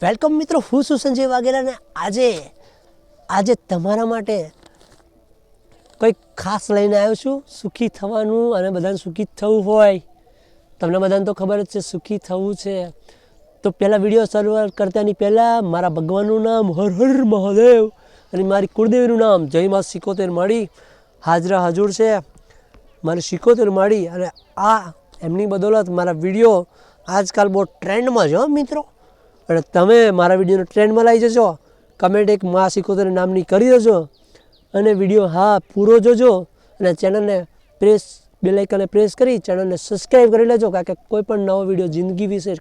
Welcome મિત્રો, હું છું સંજય વાઘેલા ને આજે તમારા માટે કંઈક ખાસ લઈને આવ્યો છું. સુખી થવાનું અને બધાને સુખી થવું હોય, તમને બધાને તો ખબર જ છે સુખી થવું છે. તો પહેલાં વિડીયો શરૂઆત કરતાની પહેલાં મારા ભગવાનનું નામ હર હર મહાદેવ અને મારી કુળદેવીનું નામ જય માં સિકોતેર માળી હાજરા હજુર છે. મારી સિકોતેર માળી અને આ એમની બદોલત મારા વિડીયો આજકાલ બહુ ટ્રેન્ડમાં છે મિત્રો. અને તમે મારા વિડીયોને ટ્રેન્ડમાં લાવી જજો. કમેન્ટ એક માં સિકોતેર નામની કરી દેજો અને વિડીયો પૂરો જોજો અને ચેનલને બેલ આઇકનને પ્રેસ કરી ચેનલને સબસ્ક્રાઈબ કરી લેજો. કારણ કે કોઈ પણ નવો વિડીયો જિંદગી વિશે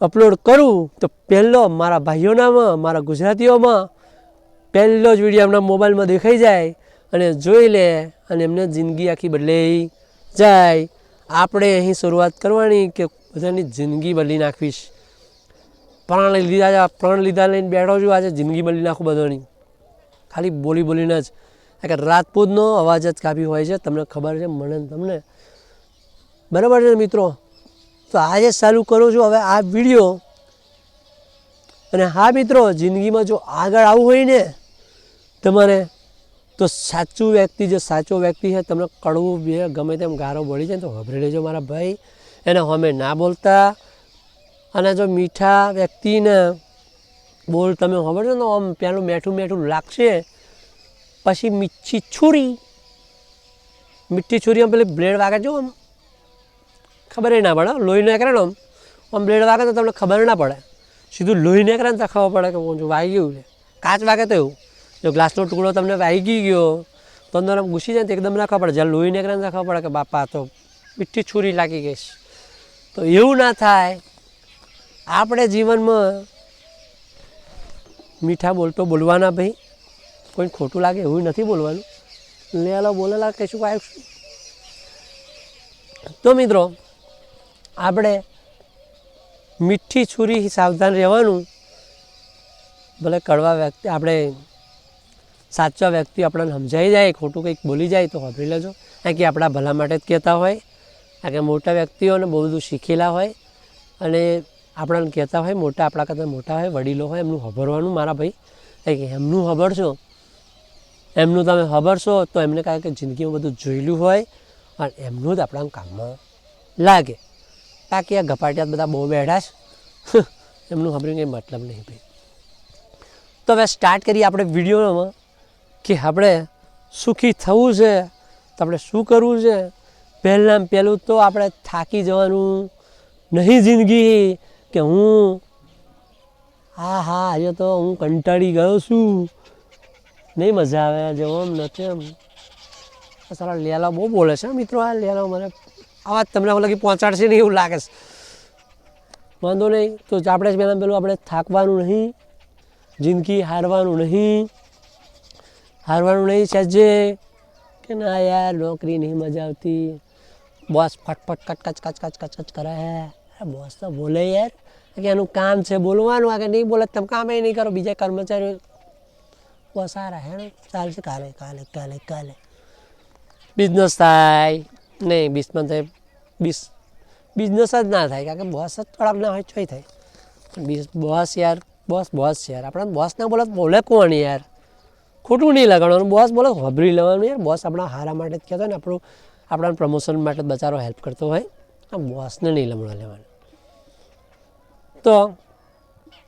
અપલોડ કરું તો પહેલો મારા ભાઈઓનામાં, મારા ગુજરાતીઓમાં પહેલો જ વિડીયો એમના મોબાઈલમાં દેખાઈ જાય અને જોઈ લે અને એમને જિંદગી આખી બદલાઈ જાય. આપણે અહીં શરૂઆત કરવાની કે બધાની જિંદગી બદલી નાખવીશ. પ્રાણ લીધા લઈને બેઠો છું. આજે જિંદગી બદલી નાખું બધાની, ખાલી બોલીને જ. કારણ કે રાજપૂતનો અવાજ જ કાપી હોય છે, તમને ખબર છે, મને તમને બરાબર છે મિત્રો. તો આજે ચાલુ કરું છું હવે આ વિડીયો. અને મિત્રો, જિંદગીમાં જો આગળ આવવું હોય ને તમારે, તો સાચું વ્યક્તિ, જે સાચો વ્યક્તિ છે, તમને કડવું બે ગમે તેમ ગારો બળી જાય તો વાપરી લેજો મારા ભાઈ. એને અમે ના બોલતા. અને જો મીઠા વ્યક્તિને બોલ તમે ખબર છે ને, આમ પેલું મીઠું લાગશે, પછી મીઠી છુરી આમ પેલી બ્લેડ વાગે જો, આમ ખબર ના પડે. લોહી નીકળે ને આમ બ્લેડ વાગે તો તમને ખબર ના પડે. સીધું લોહી નીકળે ને તો ખબર પડે કે વાગી ગયું છે. કાચ વાગે તો એવું, જો ગ્લાસનો ટુકડો તમને વાગી ગયો તો અંદર આમ ઘૂસી જાય તો એકદમ ના ખબર પડે. જ્યારે લોહી નીકળે ને તો ખબર પડે કે બાપા તો મીઠી છુરી લાગી ગઈ. તો એવું ના થાય. આપણે જીવનમાં મીઠા બોલવાના ભાઈ. કોઈ ખોટું લાગે એવું નથી બોલવાનું. લેલો બોલેલા કશું આવ્યું. તો મિત્રો, આપણે મીઠી છુરી સાવધાન રહેવાનું. ભલે કડવા વ્યક્તિ, આપણે સાચા વ્યક્તિ આપણને સમજાઈ જાય, ખોટું કંઈક બોલી જાય તો વાપરી લેજો. કારણ કે આપણા ભલા માટે જ કહેતા હોય. કારણ કે મોટા વ્યક્તિઓને બહુ બધું શીખેલા હોય અને આપણને કહેતા હોય, મોટા આપણા કરતાં મોટા હોય, વડીલો હોય, એમનું ખબરવાનું મારા ભાઈ. કારણ કે એમનું ખબરશો, એમનું તમે ખબરશો તો એમને કારણ કે જિંદગીમાં બધું જોયેલું હોય અને એમનું જ આપણા કામમાં લાગે. બાકી આ ગપાટિયા બધા બહુ બેઠા છે, એમનું ખબર કંઈ મતલબ નહીં ભાઈ. તો હવે સ્ટાર્ટ કરીએ આપણે વિડીયોમાં કે આપણે સુખી થવું છે તો આપણે શું કરવું છે. પહેલું તો આપણે થાકી જવાનું નહીં જિંદગી કે હું આજે તો હું કંટાળી ગયો છું, નહીં મજા આવે જવો એમ નથી. એમ સારા લેલા બહુ બોલે છે મિત્રો. આ લેલા મને આવાજ તમને લગી પહોંચાડશે નહીં એવું લાગે છે. વાંધો નહીં. તો આપણે પેલું આપણે થાકવાનું નહીં, જિંદગી હારવાનું નહીં સહેજે કે ના યાર નોકરી નહીં મજા આવતી, બોસ ફટફટ કચ કરે હે. બોસ તો બોલે યાર, કે એનું કામ છે બોલવાનું. આગળ નહીં બોલે તમે કામ નહીં કરો. બીજા કર્મચારીઓ બહુ સારા હે, ચાલશે કાલે બિઝનેસ થાય નહીં. બિઝનેસ જ ના થાય. કારણ કે બોસ જ થોડાક ના હોય ચોઈ થાય. બોસ યાર, બોસ યાર, આપણે બોસ ના બોલે કોણ યાર? ખોટું નહીં લગાડવાનું. બોસ બોલે ખબરી લેવાનું યાર. બોસ આપણા હારા માટે જ કહેતો હોય ને, આપણા પ્રમોશન માટે બચારો હેલ્પ કરતો હોય. આ બોસને નહીં લમણા લેવાનું. તો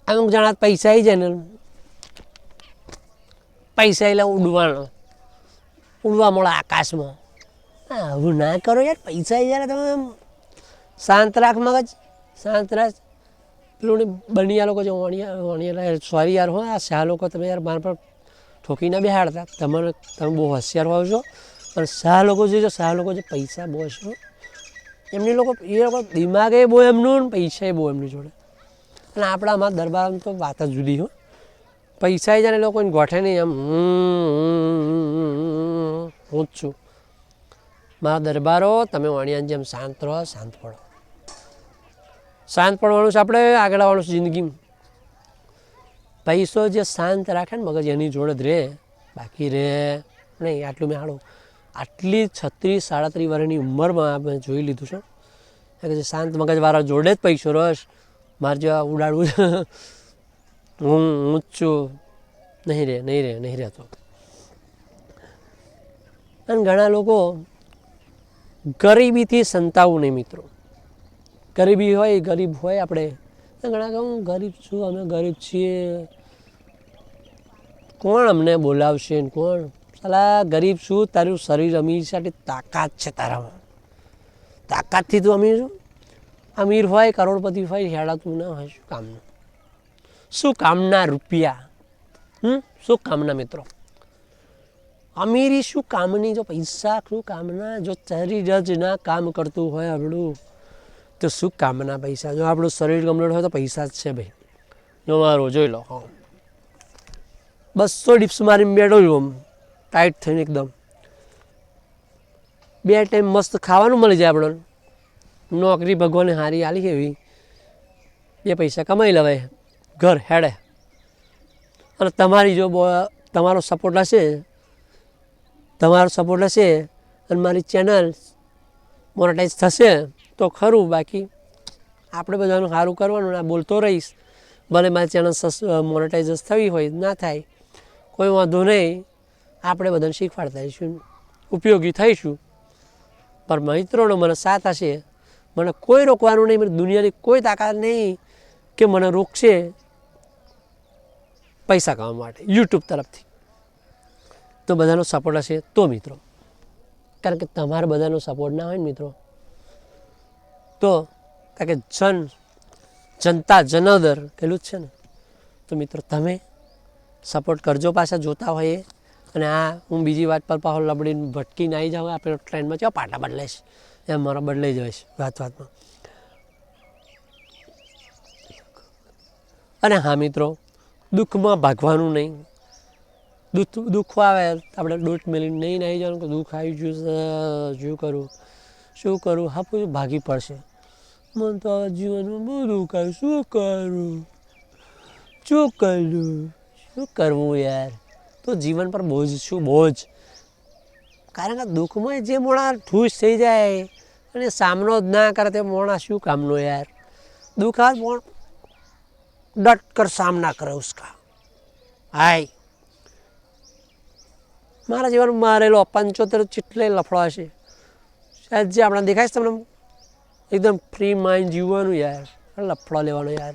અમુક જણા પૈસા આવી જાય ને, પૈસા એટલે ઉડવા મળે આકાશમાં. આવું ના કરો યાર. પૈસા આવી જાય તમે શાંત રાખ મગજ, શાંત રાખ. પેલું બનિયા લોકો છે સોરી યાર હો, આ શાહ લોકો તમે યાર મારા પર ઠોકી ના બેહાડતા. તમે બહુ હોશિયાર હોવ છો. અને શાહ લોકો જે પૈસા બહુ છો એમની એ લોકો દિમાગે બહુ એમનું, પૈસા બહુ એમની જોડે. અને આપણા અમારા દરબારમાં તો વાત જ જુદી હો. પૈસા જાય ને લોકોને ગોઠે નહીં. એમ હું જ છું. મારા દરબારો તમે વાણિયાની જેમ શાંત રહો, શાંત પડો. શાંત પડવાનું છે આપણે, આગળ આવવાનું છે જિંદગીમાં. પૈસો જે શાંત રાખે ને મગજ એની જોડે જ રહે, બાકી રહે નહીં. આટલું મેં આટલી 36-37 વર્ષની ઉંમરમાં આપણે જોઈ લીધું છે કે જે શાંત મગજવાળા જોડે જ પૈસો રસ. મારે જેવા ઉડાડવું હું જ છું, નહીં રહેતો. અને ઘણા લોકો ગરીબીથી સંતાવું નહીં મિત્રો. ગરીબ હોય આપણે ઘણા કહું ગરીબ છું, અમે ગરીબ છીએ, કોણ અમને બોલાવશે, કોણ સાલા ગરીબ છું, તારું શરીર અમીર સાથે તાકાત છે, તારામાં તાકાતથી તું અમીર છું. અમીર હોય કરોડપતિ હોય હેડાતું ના હોય, શું કામનું, શું કામના રૂપિયા, શું કામના મિત્રો, અમીરી શું કામની, જો પૈસા શું કામના, જો શરીર જ ના કામ કરતું હોય આપણું તો શું કામના પૈસા. જો આપણું શરીર કમ્પ્લીટ હોય તો પૈસા જ છે ભાઈ. જો મારો જોઈ લો, 200 ડિપ્સ મારીને બેઠો છું આમ ટાઈટ થઈને એકદમ. 2 ટાઈમ મસ્ત ખાવાનું મળી જાય આપણને. નોકરી ભગવાને હારી આલી એવી, 2 પૈસા કમાઈ લેવાય, ઘર હેડે. અને તમારી જો તમારો સપોર્ટ હશે અને મારી ચેનલ મોનેટાઈઝ થશે તો ખરું, બાકી આપણે બધાનું સારું કરવાનું. આ બોલતો રહીશ, ભલે મારી ચેનલ મોનેટાઈઝ થવી હોય ના થાય કોઈ વાંધો નહીં, આપણે બધાને શીખવાડતા રહીશું, ઉપયોગી થઈશું. પણ મિત્રોનો મને સાથ હશે, મને કોઈ રોકવાનું નહીં, મને દુનિયાની કોઈ તાકાત નહીં કે મને રોકશે પૈસા કમાવા માટે યુટ્યુબ તરફથી. તો બધાનો સપોર્ટ હશે તો મિત્રો, કારણ કે તમારે બધાનો સપોર્ટ ના હોય ને મિત્રો તો, કારણ કે જનતા જનાર્દન પેલું જ છે ને. તો મિત્રો તમે સપોર્ટ કરજો પાછા જોતા હોઈએ. અને હું બીજી વાત પર પાછો લબડીને ભટકીને આવી જાઉં, આપણે ટ્રેનમાં કેવા પાટા બદલાઈશ એમ મારો બદલાઈ જાય છે વાતમાં. અને હા મિત્રો, દુઃખમાં ભાગવાનું નહીં. દુઃખ આવે આપણે દોટ મેળીને નહીં આવી જવાનું કે દુઃખ આવી ગયું, શું કરું હા પૂછું ભાગી પડશે. મને તો જીવનમાં બહુ દુઃખ આવ્યું, શું કરવું યાર. તો જીવન પર બોજ. કારણ કે દુઃખમાં જે મોણા ઠૂસ થઈ જાય અને સામનો જ ના કરે તે મોણા શું કામનો યાર. દુઃખ આવે ડટ કર સામના કરે ઉસકા. હાય મારા જીવન મારેલો 75 ચેટલે લફડો હશે, શાયદ જે આપણે દેખાય છે તમને એકદમ ફ્રી માઇન્ડ જીવવાનું યાર, લફડો લેવાનો યાર,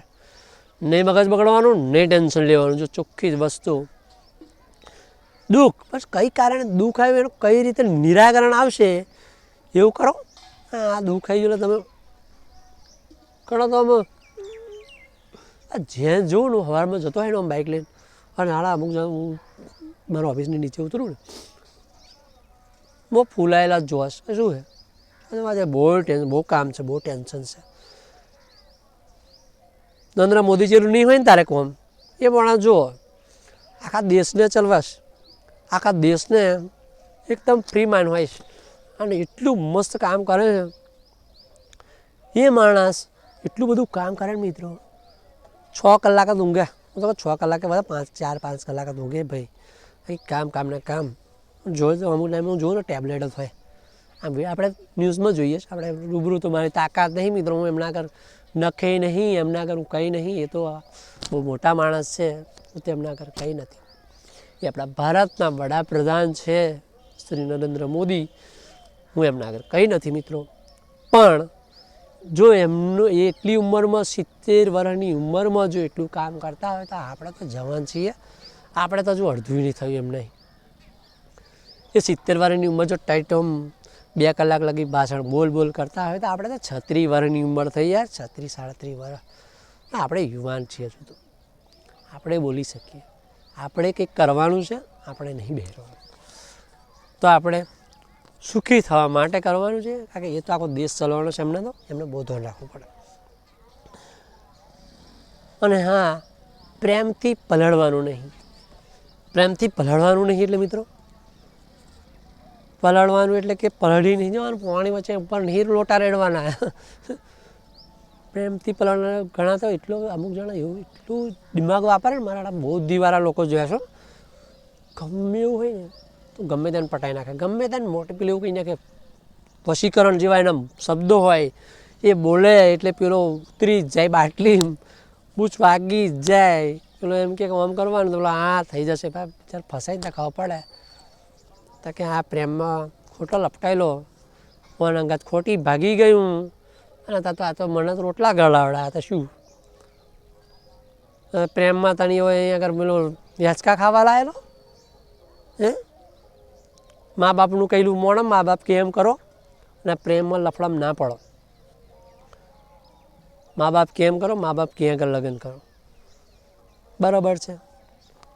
નહીં મગજ બગડવાનું, નહીં ટેન્શન લેવાનું. જો ચોખ્ખી જ વસ્તુ દુઃખ, બસ કઈ કારણે દુઃખ આવ્યું એનું કઈ રીતે નિરાકરણ આવશે એવું કરો. આ દુઃખ આવી ગયું તમે કરો તો અમે જ્યાં જોઉં ને સવારમાં જતો હોય ને આમ બાઇક લઈને અને અમુક હું મારા ઓફિસની નીચે ઉતરું ને બહુ ફૂલાયેલા જ જોવાશ. શું છે આજે બહુ કામ છે, બહુ ટેન્શન છે. નરેન્દ્ર મોદી જેવું નહીં હોય ને તારે કોમ એ પણ જુઓ આખા દેશને ચલવાશ, આખા દેશને એકદમ ફ્રી માઇન્ડ હોય છે અને એટલું મસ્ત કામ કરે છે એ માણસ. એટલું બધું કામ કરે ને મિત્રો, 6 કલાક જ ઊંઘે. હું તો 6 કલાકે બધા 4-5 કલાક જ ઊંઘે ભાઈ. કંઈ કામ જોઈ તો અમુક ટાઈમે હું જોઉં ને ટેબ્લેટ જ હોય. આમ આપણે ન્યૂઝમાં જોઈએ છે, આપણે રૂબરૂ તો મારી તાકાત નહીં મિત્રો, હું એમના કર નખે નહીં, એમના કર હું કંઈ નહીં. એ તો બહુ મોટા માણસ છે, હું તેમના કર કંઈ નથી. એ આપણા ભારતના વડાપ્રધાન છે શ્રી નરેન્દ્ર મોદી, હું એમના આગળ કંઈ નથી મિત્રો. પણ જો એમનું એટલી ઉંમરમાં 70 વર્ષની ઉંમરમાં જો એટલું કામ કરતા હોય તો આપણે તો જવાન છીએ, આપણે તો હજુ અડધું નહીં થયું એમ નહીં. એ 70 વર્ષની ઉંમર જો ટાઈટ 2 કલાક લગી ભાષણ બોલ કરતા હોય તો આપણે તો 36 વર્ષની ઉંમર થઈ યાર, 36-37 વર્ષ. આપણે યુવાન છીએ હજુ તો, આપણે બોલી શકીએ. આપણે કંઈક કરવાનું છે, આપણે નહીં બેસવાનું. તો આપણે સુખી થવા માટે કરવાનું છે, કારણ કે એ તો આખો દેશ ચલાવવાનો છે એમને બહુ ધ્યાન રાખવું પડે. અને હા, પ્રેમથી પલળવાનું નહીં. પ્રેમથી પલળવાનું નહીં એટલે મિત્રો, પલળવાનું એટલે કે પલળી નહીં જવાનું, પાણી વચ્ચે ઉપર નહીં લોટા રેડવાના. પ્રેમથી પલળવાના ઘણા તો એટલો અમુક જણા એવું એટલું દિમાગ વાપરે ને, મારા બૌદ્ધિવાળા લોકો જોયા છો, ગમે એવું હોય ને તો ગમે તેને પટાઈ નાખે, ગમે તેને મોટી પેલું એવું કહી નાખે. વશીકરણ જેવા એના શબ્દો હોય એ બોલે એટલે પેલો ઉતરી જ જાય બાટલી, બૂચ વાગી જ જાય. પેલો એમ કે આમ કરવાનું તો પેલો આ થઈ જશે, ભાઈ જ્યારે ફસાઈ ને ખબર પડે તો કે આ પ્રેમમાં ખોટો લપટાયેલો, કોણ અંગત ખોટી ભાગી ગયું, અને આ તો મને તો રોટલા ગળાવડા, તો શું પ્રેમમાં તણી હોય અહીં આગળ પેલો વ્યાચકા ખાવા લાયેલો હે. મા બાપનું કહેલું મોણો, મા બાપ કે એમ કરો, અને પ્રેમમાં લફડામાં ના પડો. મા બાપ કેમ કરો, મા બાપ ક્યાં આગળ લગ્ન કરો, બરાબર છે.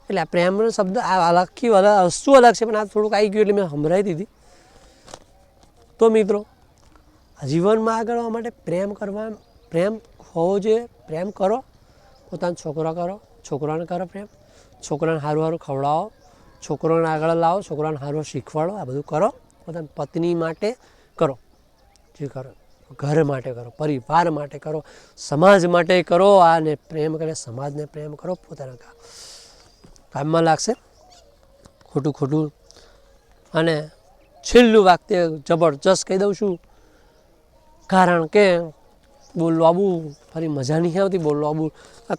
એટલે આ પ્રેમનો શબ્દ આ અલગથી વસ્તુ અલગ છે, પણ આ થોડુંક આવી ગયું એટલે મેં સંભળાવી દીધી. તો મિત્રો જીવનમાં આગળ આવવા માટે પ્રેમ કરવા, પ્રેમ હોવો જોઈએ. પ્રેમ કરો, પોતાના છોકરા કરો, છોકરાને કરો પ્રેમ, છોકરાને સારું સારું ખવડાવો, છોકરાને આગળ લાવો, છોકરાને સારું શીખવાડો, આ બધું કરો. પોતાની પત્ની માટે કરો, જે કરો, ઘર માટે કરો, પરિવાર માટે કરો, સમાજ માટે કરો. આને પ્રેમ કરે, સમાજને પ્રેમ કરો, પોતાના કામમાં લાગશે. ખોટું ખોટું. અને છેલ્લું વાક્ય જબરજસ્ત કહી દઉં છું, કારણ કે બોલવું આવું ફરી મજા નહીં આવતી. બોલવું આવું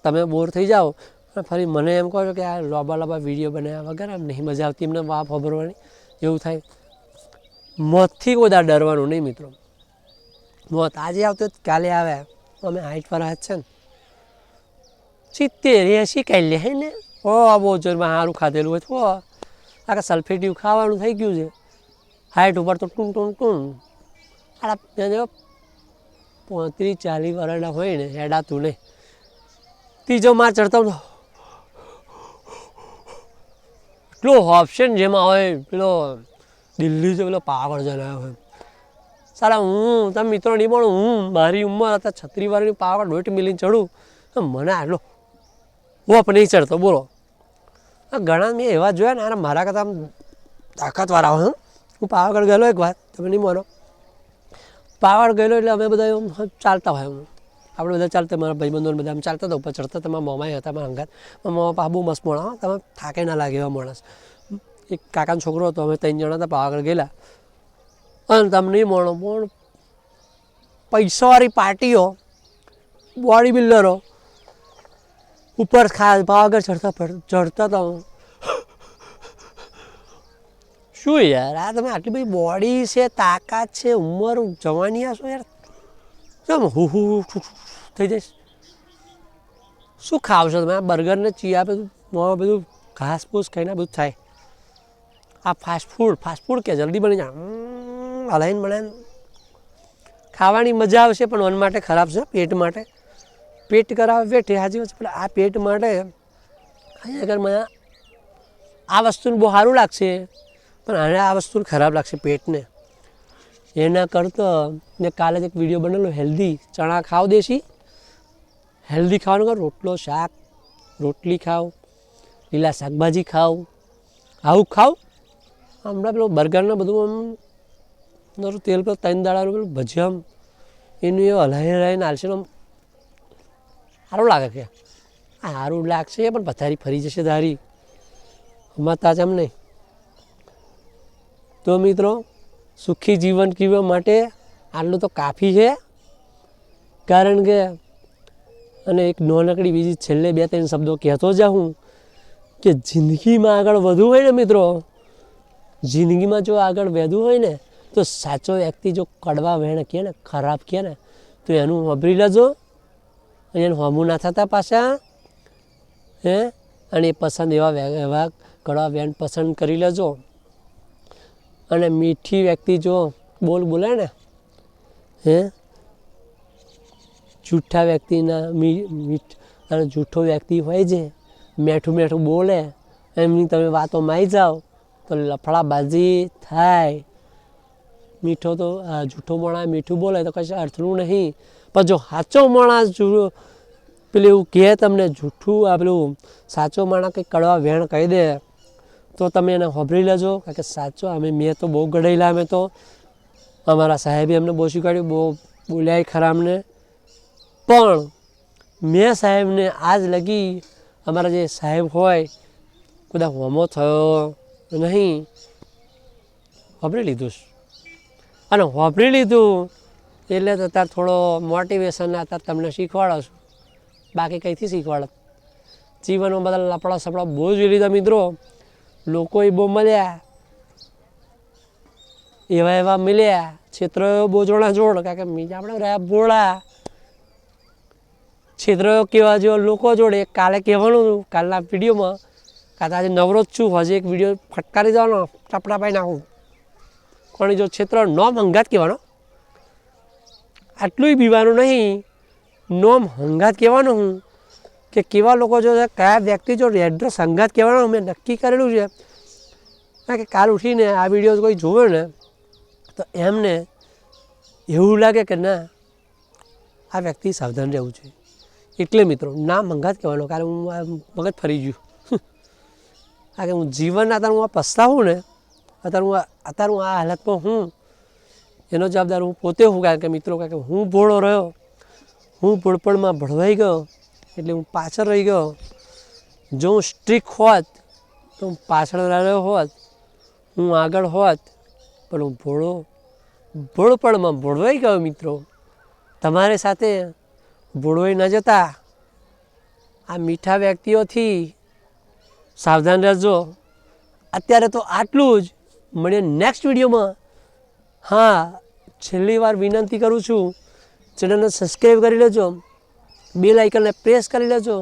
તમે બોર થઈ જાઓ અને ફરી મને એમ કહો છો કે આ લાંબા લાંબા વિડીયો બનાવ્યા વગર આમ નહીં મજા આવતી એમને વાત સાંભળવાની, એવું થાય. મોતથી કોઈ દા ડરવાનું નહીં મિત્રો. મોત આજે આવતો કાલે આવે. અમે 60 વર્ષ છે ને, 70 80 કાઢી લે હે ને. બહુ જોરમાં સારું ખાધેલું હોય તો આખા સલ્ફેટિવ ખાવાનું થઈ ગયું છે. 60 ઉપર તો ટૂન ટૂન ટૂન આડા 35 40 વર્ષના હોય ને, હેડાતું નહીં. ત્રીજો માર ચડતા એટલો ઓપ્શન જેમાં હોય પેલો દિલ્હી છે, પેલો પાવર જણાવ્યો હોય સારા. હું તમે મિત્રો નહીં મળું, હું મારી ઉંમર હતા 36 વર્ષની પાવર 1.5 મિલિયન ચડું, મને આટલો ઓપ નહીં ચડતો બોલો. ઘણા મેં એવા જોયા ને, મારા કરતા આમ તાકાતવાળા હોય. હું પાવાગઢ ગયેલો એક વાર, તમે નહીં માનો. પાવાગઢ ગયેલો એટલે અમે બધા ચાલતા હોય, આપણે બધા ચાલતા, મારા ભાઈબંધો બધા આમ ચાલતા હતા, ઉપર ચડતા. તમારા મોમાય હતા મારા અંગાત. મારા મોમા બહુ મસ્ત મોણા, તમે થાકે ના લાગે એવા માણસ. એક કાકાનો છોકરો હતો, અમે 3 જણા હતા પાવાગઢ ગયેલા. અને તમે નહીં માનો, પણ પૈસાવાળી પાર્ટીઓ, બોડી બિલ્ડરો ઉપર પાવાગઢ ચડતા હતા. શું યાર, આ તમે આટલી બધી બોડી છે, તાકાત છે, ઉંમર જવાની આ શું યાર, કેમ હું થઈ જઈશ? શું ખાવશો તમે? આ બર્ગરને ચીયા બધું ઘાસ ફૂસ ખાઈને બધું થાય. આ ફાસ્ટફૂડ કે જલ્દી બની જાય, હલાઈને બનાવીને ખાવાની મજા આવશે, પણ મન માટે ખરાબ છે. પેટ માટે, પેટ કરાવે પેટ હાજી વચ્ચે, પણ આ પેટ માટે અહીંયા આગળ મને આ વસ્તુને બહુ સારું લાગશે, પણ આને આ વસ્તુ ખરાબ લાગશે પેટને. એના કરતાં મેં કાલે જ એક વિડીયો બનેલો, હેલ્ધી ચણા ખાઓ, દેશી હેલ્ધી ખાવાનું કરો. રોટલો શાક રોટલી ખાઓ, લીલા શાકભાજી ખાઓ, આવું ખાઓ. હમણાં પેલો બર્ગરને બધું આમ નરું તેલ પર 3 દાડાનું પેલું ભજીયામ એનું એ હલાઈને હાલશે, આમ સારું લાગે કે આ સારું લાગશે, પણ પથારી ફરી જશે ધારી અમાતા જ એમ નહીં. તો મિત્રો સુખી જીવન જીવવા માટે આટલું તો કાફી છે. કારણ કે અને એક નાનકડી બીજી છેલ્લે 2-3 શબ્દો કહેતો જાઉં કે જિંદગીમાં આગળ વધવું હોય ને મિત્રો, જિંદગીમાં જો આગળ વધવું હોય ને, તો સાચો વ્યક્તિ જો કડવા વેણ કહે ને, ખરાબ કહે ને, તો એનું વાપરી લેજો. અને એનું હમું ના થતા પાછા હે. અને એ પસંદ એવા કડવા વેણ પસંદ કરી લેજો. અને મીઠી વ્યક્તિ જો બોલે ને હે, જૂઠા વ્યક્તિના અને જૂઠો વ્યક્તિ હોય છે, મેઠું બોલે, એમની તમે વાતો માઈ જાઓ તો લફડાબાજી થાય. મીઠો તો જૂઠો માણસ મીઠું બોલે તો કશું અર્થનું નહીં, પણ જો સાચો માણસ પેલું એવું કહે તમને જૂઠું, આ પેલું સાચો માણસ કંઈક કડવા વેણ કહી દે તો તમે એને સાંભળી લેજો. કારણ કે સાચો મેં તો બહુ ગળેલા, અમે તો અમારા સાહેબે અમને બહુ શીખવાડ્યું, બહુ બોલ્યા ખરા અમને. પણ મેં સાહેબને આજ લગી, અમારા જે સાહેબ હોય કદાચ હોમો થયો નહીં, વાપરી લીધું. અને વાપરી લીધું એટલે તો અત્યારે થોડો મોટિવેશન અત્યારે તમને શીખવાડો છું, બાકી કંઈથી શીખવાડત. જીવનમાં બધા લપડા સપડા બહુ જોઈ લીધા મિત્રો, લોકોએ બહુ મળ્યા, એવા મળ્યા, ક્ષેત્ર બહુ જોડા જોડ, કારણ કે બીજા આપણે રહ્યા ભોળા. ક્ષેત્ર કેવા જેવા લોકો જોડે કાલે કહેવાનું હતું કાલના વિડીયોમાં, કાં આજે નવરો જ છું, હજી એક વિડીયો ફટકારી દેવાનો, ટપડા પાઈ નાખું. પણ જો ક્ષેત્ર નોમ હંગાત કહેવાનો, આટલું પીવાનું નહીં, નોમ હંગાત કહેવાનું હું કે કેવા લોકો જો કયા વ્યક્તિ જો એડ્રેસ હંગાત કહેવાનો મેં નક્કી કરેલું છે. કારણ કે કાલ ઉઠીને આ વિડીયો કોઈ જોવે ને તો એમને એવું લાગે કે ના આ વ્યક્તિ સાવધાન રહેવું જોઈએ. એટલે મિત્રો નામ હંગાત કહેવાનો, કારણ હું મગજ ફરી ગયું. કારણ કે હું જીવનના અત્યારે હું આ પસ્તાવું ને, અત્યારે હું આ હાલતમાં હું એનો જવાબદાર હું પોતે હું. કારણ કે મિત્રો કારણ કે હું ભોળો રહ્યો, હું ભોળપણમાં ભળવાઈ ગયો, એટલે હું પાછળ રહી ગયો. જો હું સ્ટ્રીક હોત તો હું પાછળ રહ્યો હોત, હું આગળ હોત, પણ હું ભોળપણમાં ભોળવાઈ ગયો. મિત્રો તમારી સાથે ભોળવાઈ ન જતા આ મીઠા વ્યક્તિઓથી સાવધાન રહેજો. અત્યારે તો આટલું જ, મળીએ નેક્સ્ટ વિડીયોમાં. હા, છેલ્લી વાર વિનંતી કરું છું, ચેનલને સબસ્ક્રાઈબ કરી લેજો, બેલ આઇકનને પ્રેસ કરી લેજો,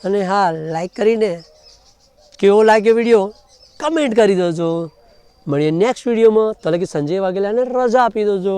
અને હા લાઈક કરીને કેવો લાગ્યો વિડીયો કમેન્ટ કરી દેજો. મળીએ નેક્સ્ટ વિડીયોમાં. તો લગી સંજય વાઘેલાને રજા આપી દેજો.